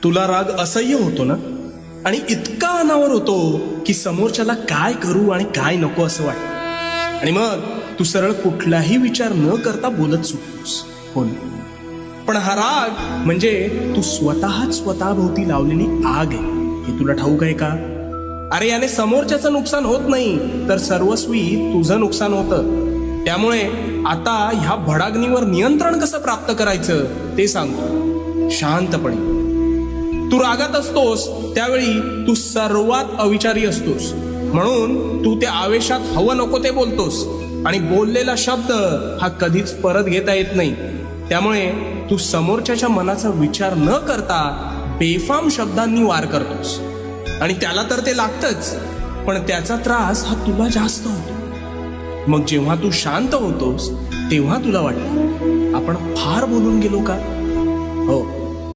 तुला राग असह्य होतो ना, आणि इतका अनावर होतो की समोरच्याला काय करू आणि काय नको असं वाटतं, आणि मग तू सरळ कुठलाही विचार न करता बोलत सुटतोस. हो ना? पण हा राग म्हणजे तू स्वतःच स्वतःभोवती लावलेली आग आहे, हे तुला ठाऊक आहे का? अरे याने समोरच्याचं नुकसान होत नाही, तर सर्वस्वी तुझं नुकसान होतं. त्यामुळे आता ह्या भडाग्नीवर नियंत्रण कसं प्राप्त करायचं ते सांगतो. शांतपणे. तू रागात असतोस त्यावेळी तू सर्वात अविचारी असतोस, म्हणून तू त्या आवेशात हवं नको ते बोलतोस, आणि बोललेला शब्द हा कधीच परत घेता येत नाही. त्यामुळे तू समोरच्याच्या मनाचा विचार न करता बेफाम शब्दांनी वार करतोस, आणि त्याला तर ते लागतंच, पण त्याचा त्रास हा तुला जास्त होतो. मग जेव्हा तू शांत होतोस तेव्हा तुला वाटतं आपण फार बोलून गेलो का,